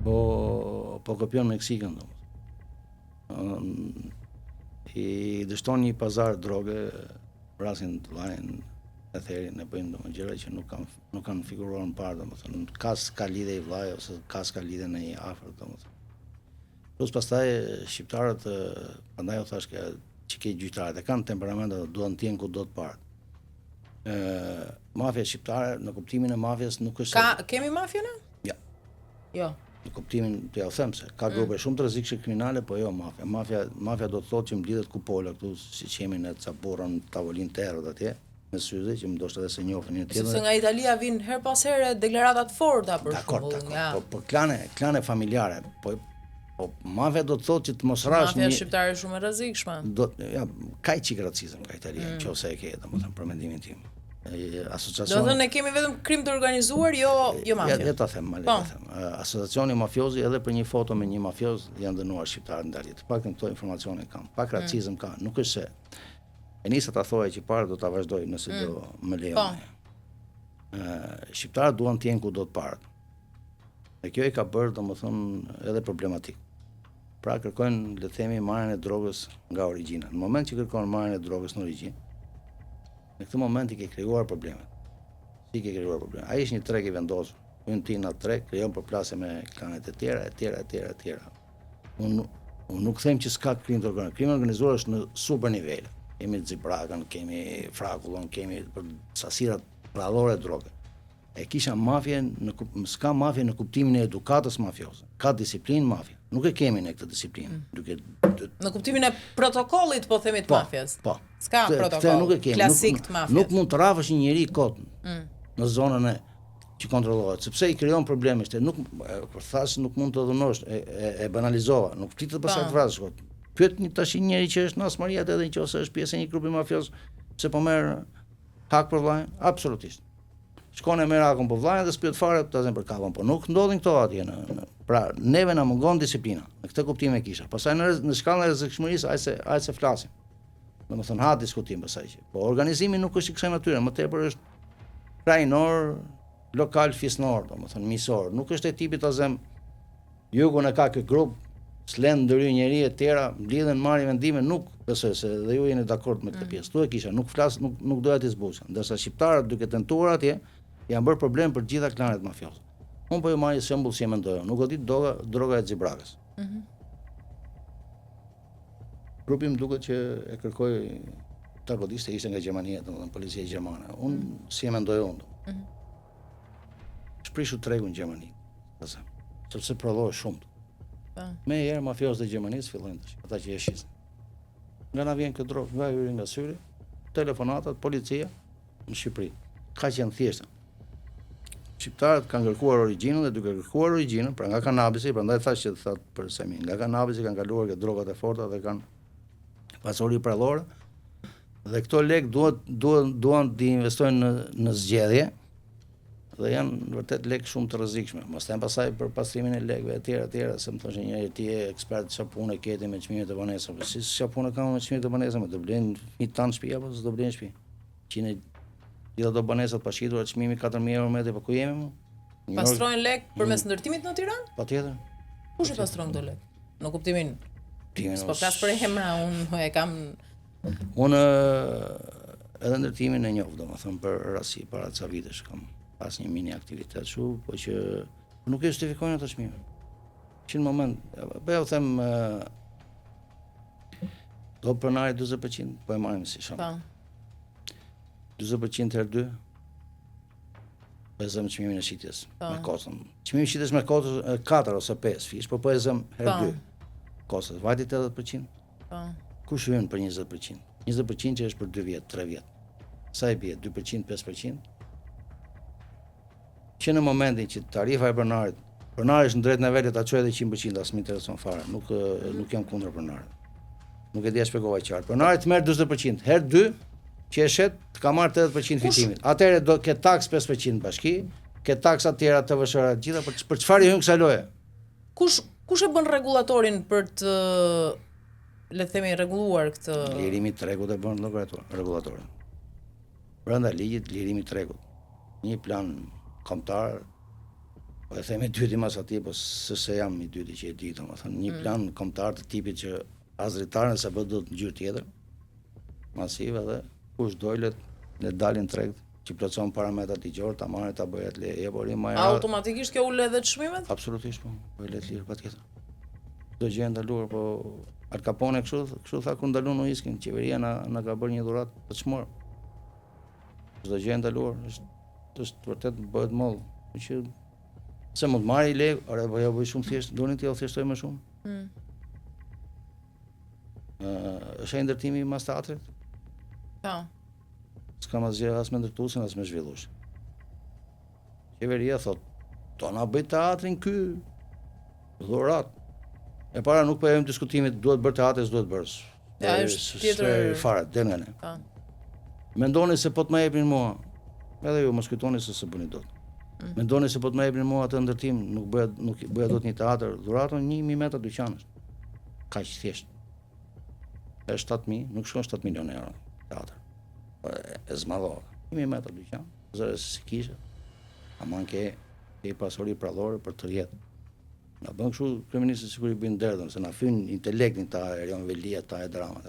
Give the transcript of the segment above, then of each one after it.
po kopion Meksikën, I dështon një pazar droge, vrasin të vllain e therin, e bëjnë domethënë gjëra që nuk kanë figuruar më parë, domethënë ka lidhje I vllai ose ka lidhje në një afër, domethënë. Plus pastaj shqiptarët, prandaj u thash që ke gjyqtarët e kanë temperamentet, duan të jenë ku do të parë. Mafia shqiptare në kuptimin e mafjes nuk është. Kemi mafia ne? Ja. Jo. Në kuptimin, ja u them se ka grupe shumë të rrezikshme kriminale, po jo mafia. Mafia do të thotë që mblidhet kupola këtu, siç jemi në Caporën, tavolinë terrot atje, me syze që ndoshta edhe se njohin një tjetër. Sepse nga Italia vijnë her pas here deklarata të forta për shembull. Dakor. Po klane familjare, po mafia do të thotë që të mos rash Mafia shqiptare shumë e rrezikshme. Ka çik racizëm nga Italia, nëse e ke, domethënë për mendimin tim. Asociacioni. Do të thënë ne kemi vetëm krim të organizuar, jo mafia. Ja ta them, Asociacioni mafiozi edhe për një foto me një mafioz janë dënuar shqiptarët ndalje. Të paktën këto informacione kam. Pak racizëm ka, nuk është se e nisa ta thoja që parë do ta vazhdoj nëse do më lejon. Shqiptarët duan të jenë ku do të parë. E kjo I ka bërë domethënë edhe problematik. Pra kërkojnë, le të themi, marrjen e drogës nga origjina. Në moment që kërkon marrjen e drogës në origjinë, në këtë moment I ke krijuar problemet. Si ke krijuar probleme? Ai është një treg I vendosur. Hyn ti në atë treg, krijon përplasje me klanet e tjera. Unë nuk them që s'ka krim të organizuar. Krim organizuar është në super nivele. Kemi Xibrakën, kemi Frakullon, kemi sasirat radhore droge. E kisha s'ka mafje në kuptimin e edukatës mafioze. Ka disiplinë mafja. Nuk e kemi ne këtë disiplinë. Në kuptimin e protokollit, po themi të mafjas. Po. S'ka protokoll klasik të mafjas. Nuk mund të rrafësh një njeri kot në zonën që kontrollohet, sepse I krijon probleme. Kur thash nuk mund të dhunosh, e banalizova, nuk flitet pastaj të vrasësh. Pyet tash një njeri që është në Asmaria edhe nëse është pjesë e një grupi mafioz, pse po merr hak për vllain? Absolutisht. Shkon e merr hakun për vllain dhe s'pyet fare ta zën për kapën, po nuk ndodhin këto atje pra neve na mungon disiplina. Në këtë kuptim e kisha. Pastaj në shkallën e rrezikshmërisë ai se flasim. Domethënë ha diskutim pastaj që. Po organizimi nuk është I kësaj natyre, më tepër është krajinor, lokal fisnor, domethënë miqësor. Nuk është e tipit ta zëm jugun e ka ky grup, s'len ndëry njerëj e tjera, mblidhen marrin vendime, nuk besoj se dhe ju jeni dakord me këtë pjesë. Tu e kisha, nuk flas, nuk doja të zbusja. Ndërsa shqiptarët duke tentuar atje janë bërë problem për gjitha klanet mafioze. Unë po ju marr shembull si e mendoj. Nuk e di droga e Xibrakës. Grupi më duket që e kërkoi targodiste ishte nga Gjermania, domethënë policia gjermane. Unë si e mendoj unë. Shprish tregun në Gjermani. Sepse prodhohet shumë. Me herë mafiozët e Gjermanisë fillojnë tash, ata që e shisin. Nga na vjen këtë drogë, nga hyri nga syri, telefonatat, policia në Shqipëri. Ka qenë thjeshtë. Shqiptarët kanë kërkuar origjinën dhe duke kërkuar origjinën, pra nga kanabisi, prandaj thash që thot për Semi, nga kanabisi kanë kaluar ke drogat e forta dhe kanë pasuri prallore. Dhe këto lek duan të investojnë në zgjedhje dhe janë vërtet lek shumë të rrezikshme. Mos them pasaj për pastrimin e lekëve e tjera, se më thoshte njëri ti je ekspert çfarë punë keti me çmimet e banesave. Si çfarë punë kam me çmimet e banesave, do blen një tan shtëpi apo s'do blen shtëpi? Gjithë do banesat pa shitur çmimi 4000 euro metri, po ku jemi më? Pastrojnë lek përmes ndërtimit në Tiranë? Patjetër. Kush e pastron këto lek? Në kuptimin s'po flas për emra, unë e kam edhe ndërtimin e njoh, domethënë për rasti para ca vitesh kam pas një mini aktivitet kështu, po që nuk e justifikojnë ato çmime. Që në moment, po ja u them do pronari 40%, po e marrim si shumë. 40% herë 2. Po e zëm çmimin e shitjes me kosën. Çmimi i shitjes me kosën 4 ose 5 fish, po e zëm herë 2. Kosës vajti 80%. Po. Kush hyn për 20%? 20% që është për 2 vjet, 3 vjet. Sa I bie? 2%, 5%? Që në momentin që tarifa e pronarit është në drejt nivelit ta çojë edhe 100%, as më intereson fare. Nuk jam kundër pronarit. Nuk e di as shpjegova qartë. Pronari të merr 40%, herë 2 që e shet të ka marrë 80% fitimit. Atëherë do ke taks 5% bashki, ke taksa të tjera të vëshëra të gjitha për çfarë I hyn kësaj loje? Kush e bën rregullatorin për të le të themi rregulluar këtë lirimi i tregut e bën rregullatorin. Brenda ligjit lirimi i tregut. Një plan kombëtar Po e them i dyti mas atij, po se jam i dyti që e di, domethënë një plan kombëtar të tipit që as dritarën se po do të ngjyrë tjetër, masive dhe kush dojlet le dalin treg që plotson parametrat ligjor, ta marrë ta bëhet le ebori më automatikisht kjo ule edhe çmimet? Absolutisht po, po le të lirë patjetër. Çdo gjë e ndaluar, po Al Capone kështu tha kur ndalun uiskin, qeveria na ka bërë një dhuratë të çmor. Çdo gjë e ndaluar është vërtet bëhet moll. Që se mund marrë i lekë, ore po ja bëj shumë thjesht, doni ti thjeshtoj më shumë. Është ai ndërtimi i mas teatrit? Po. S'kam asgjë as me ndërtuesin as me zhvilluesin. Qeveria thot, "Do na bëj teatrin ky." Dhurat. E para nuk po e jem diskutimit duhet bërë teatri, s'duhet bërë. Ja, është tjetër fare, del nga ne. Po. Mendoni se po të më jepnin mua. Edhe ju mos kujtoni se bëni dot. Mendoni se po të më jepnin mua atë ndërtim, nuk bëja dot një teatr, dhuratën 1000 metra dyqanesh. Kaq thjesht. Është 7000, nuk shkon 7 milionë euro teatr. E zmadhore. 1000 metra dyqan, zëre si kishe. Aman ke pasuri prallore për të jetë. Na bën kështu kryeministri sikur i bën derdhën, se na fyn intelektin ta Erion Velia, ta e dramat.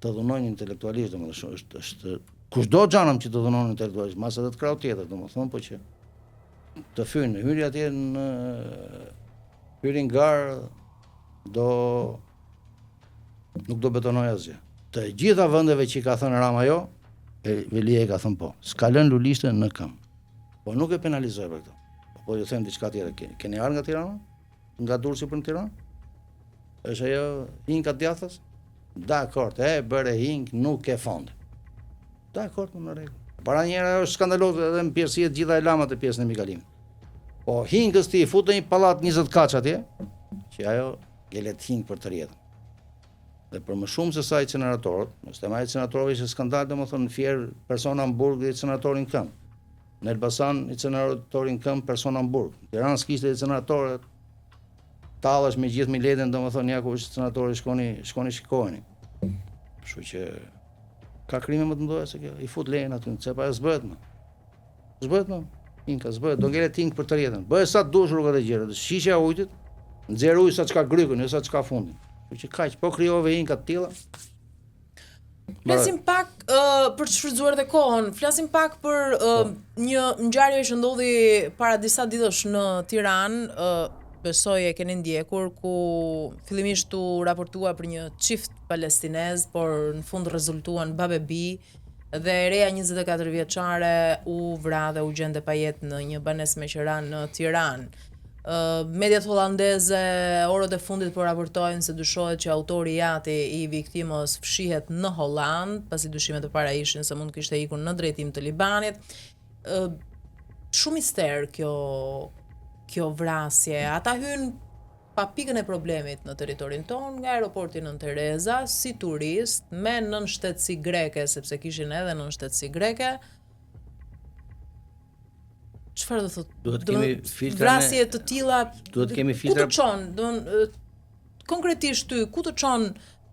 Të dhunojnë intelektualisht, domethënë është kushdo xhanam që të dhunon intelektualisht, mas edhe të krau tjetër, domethënë, po që të fyn, hyri atje në hyrin gar nuk do betonoj asgjë. Të gjitha vendeve që ka thënë Rama jo, Velia i ka thënë po. S'ka lënë lulishte në këmbë. Po nuk e penalizoj për këtë. Po ju them diçka tjetër. Keni ardhur nga Tirana? Nga Durrësi për në Tiranë? Është ajo hinka djathtas? Dakord, bëre hink, nuk e fond. Dakord, në rregull. Para njëra është skandaloze edhe në pjesësi të gjitha e lamat e pjesën e Mikalimit. Po hinkës ti futë një pallat 20 kaç atje, që ajo gelet hink për të rjetën. Dhe për më shumë se sa incineratorët, mos tema incineratorëve ishte skandal, domethënë fier persona në Burg dhe incineratori në këmbë. Në Elbasan incineratori në këmbë, persona në Burg. Në Tiranë s'kishte incineratorë, tallesh me gjithë miletin, domethënë ja ku është incineratori, shkoni shikojeni. Kështu që ka krime më të mëdha se kjo. I fut lejen aty, se pa s'bëhet më. S'bëhet më. Inka s'bëhet, do ngelet hink për të rjetën. Bëhet sa dush rrugat e gjera. Shisha ujtit, nxjerr ujë sa çka grykun, jo sa çka fundin. Që kaq, po krijove hinka të tilla. Flasim pak për të shfrytzuar dhe kohën. Flasim pak për një ngjarje që ndodhi para disa ditësh në Tiranë, besoj e keni ndjekur, ku fillimisht u raportua për një çift palestinez, por në fund rezultuan babebi dhe e reja 24 vjeçare u vra dhe u gjende pa jetë në një banesë me qeran në Tiranë. Mediat hollandeze orët e fundit po raportojnë se dyshohet që autori i jati i viktimës fshihet në Holland, pasi dyshimet e para ishin se mund kishte ikur në drejtim të Libanit. Shumë mister kjo vrasje. Ata hyn pa pikën e problemit në territorin ton nga aeroporti Nën Tereza si turist me nënshtetësi greke, sepse kishin edhe nënshtetësi greke. Çfarë do thotë? Duhet kemi filtra. Vrasje të tilla. Duhet kemi filtra. Ku të çon? Konkretisht ty, ku të çon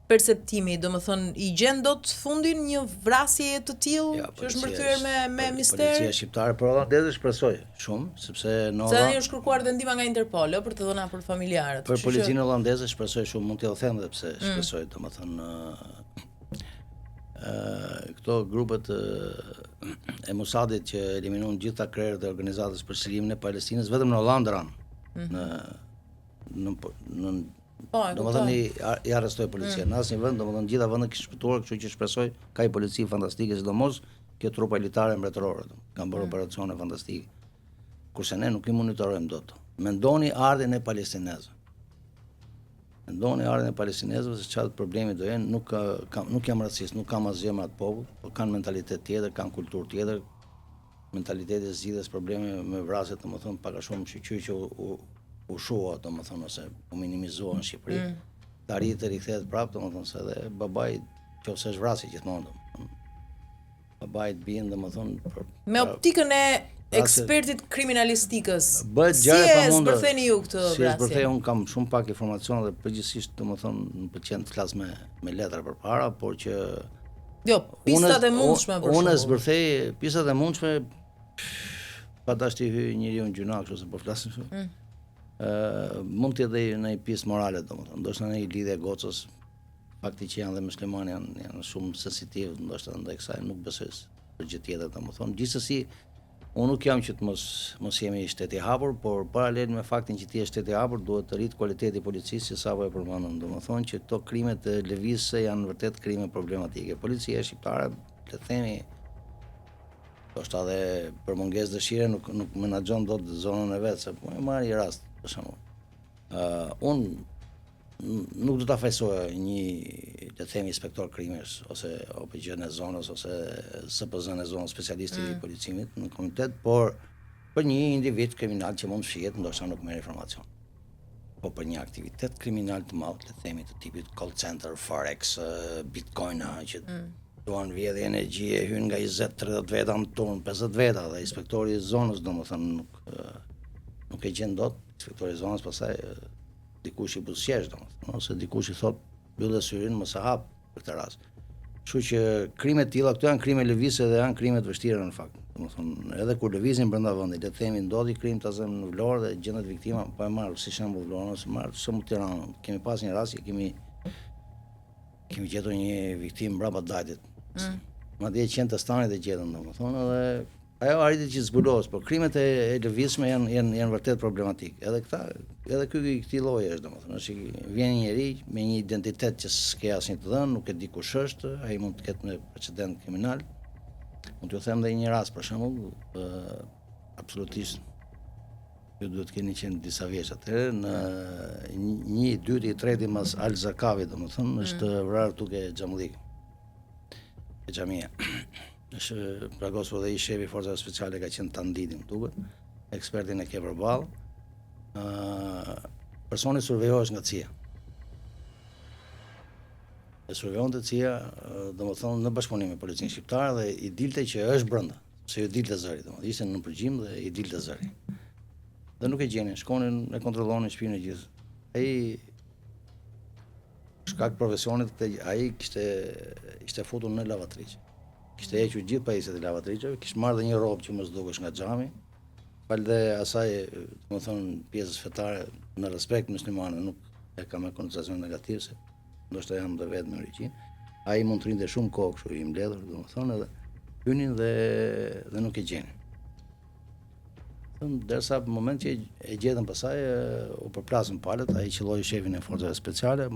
perceptimi, domethënë i gjen dot fundin një vrasje të tillë që është mbërthyer me mister? Policia shqiptare për hollandezë shpresoj shumë, sepse në Se është kërkuar dhe ndihma nga Interpol për të dhëna për familjarët. Për policinë hollandeze shpresoj shumë, mund t'ju them edhe pse shpresoj, domethënë këto grupet e Mossadit që eliminuan gjitha krerët e organizatës për çlimin e Palestinës vetëm në Hollandë në domethënë i arrestoi policia. Në asnjë vend, domethënë gjitha vendet kishin shpëtuar, kështu që shpresoj ka një polici fantastike, sidomos kjo trupa elitare mbretërore. Kanë bërë operacione fantastike. Kurse ne nuk i monitorojmë dot. Mendoni ardhin e palestinezëve. Mendoni ardhin e palestinezëve se çfarë problemi do jenë, nuk jam racist, nuk kam asgjë me atë popull, por kanë mentalitet tjetër, kanë kulturë tjetër. Mentaliteti i zgjidhjes probleme me vrasjet, domethënë pak a shumë shqyqy që u shua, domethënë, ose u minimizuan në Shqipëri. Ta rritet rikthehet prapë, domethënë se edhe babai nëse është vrasje gjithmonë, domethënë. Babai bien, domethënë me optikën e ekspertit kriminalistikës. Si e zbërtheni ju këtë vrasje? Si e zbërthej, unë kam shumë pak informacione dhe përgjithsisht, domethënë, më pëlqen të flas me letra përpara, por që jo, pistat e mundshme për shembull. Unë zbërthej pistat e mundshme pa dashti hyj njeriu në gjuna, kështu se po flasim. Mund të jetë në një pjesë morale, domethënë, ndoshta në një lidhje gocës, fakti që janë dhe muslimanë janë shumë sensitiv, ndoshta ndaj kësaj nuk besoj për gjë tjetër, domethënë. Gjithsesi, unë nuk jam që të mos jemi shteti i hapur, por paralel me faktin që ti je shteti i hapur, duhet të rrit kualiteti i policisë, si sapo e përmendëm, domethënë që këto krimet e lëvizëse janë vërtet krime problematike. Policia shqiptare, le të themi, ndoshta edhe për mungesë dëshire nuk menaxhon dot zonën e vet, se po e marr një rast për shembull. Unë nuk do ta fajsoj një, le të themi, inspektor krimesh ose OPG në zonës ose SPZ në zonës, specialisti i policimit në komitet, por për një individ kriminal që mund fshihet, ndoshta nuk merr informacion. Po për një aktivitet kriminal të madh, le të themi, të tipit call center, forex, bitcoin, që duan vjedhje energjie, hyn nga 20-30 veta në turn, 50 veta, dhe inspektori i zonës domethënë nuk e gjen dot, inspektori i zonës pastaj dikush i buzëqesh, domethënë, ose dikush i thot mbyllë syrin mos e hap për këtë rast. Kështu që krimet të tilla këto janë krime lëvizje dhe janë krime të vështira në fakt. Domethënë, edhe kur lëvizin brenda vendit, le të themi ndodhi krim ta zëm në Vlorë dhe gjendet viktima, po e marr si shembull Vlorën, ose marr shumë Tiranën. Kemi pas një rast që kemi gjetur një viktimë mbrapa Dajtit. Madje qenë të stanit e gjetën, domethënë, edhe ajo arriti që zbulohet, por krimet e lëvizshme janë vërtet problematik. Edhe ky këtij lloji është, domethënë, është vjen një njerëz me një identitet që s'ke asnjë të dhënë, nuk e di kush është, ai mund të ketë një precedent kriminal. Mund t'ju them edhe një rast për shembull, absolutisht ju duhet të keni qenë disa vjeç atëherë, në 1, 2, 3 mas Al Zakavit, domethënë, është vrarë duke xhamullik. E xhamia. Është plagosur dhe i shefi i forcave speciale ka qenë Tandidi, më duket. Ekspertin e ke përballë. Personi survejohesh nga CIA. E survejonte CIA, domethënë në bashkëpunim me policinë shqiptare dhe i dilte që është brenda, se i dilte zëri, domethënë ishte në përgjim dhe i dilte zëri. Dhe nuk e gjenin, shkonin e kontrollonin shtëpinë e gjithë. Ai shkak profesionit, ai ishte futur në lavatriç. Kishte hequr gjithë pajisjet e lavatriçeve, kishte marrë dhe një rrobë që mos dukesh nga xhami. Falë asaj, domethënë, pjesës fetare në respekt muslimane, nuk e kam me konotacion negativ, se ndoshta jam dhe vetë me origjinë. Ai mund të rinte shumë kohë kështu i mbledhur, domethënë, edhe hynin dhe nuk e gjenin. Derisa në moment që e gjetën pasaj, u përplasën palët, ai qelloi shefin e forcave speciale.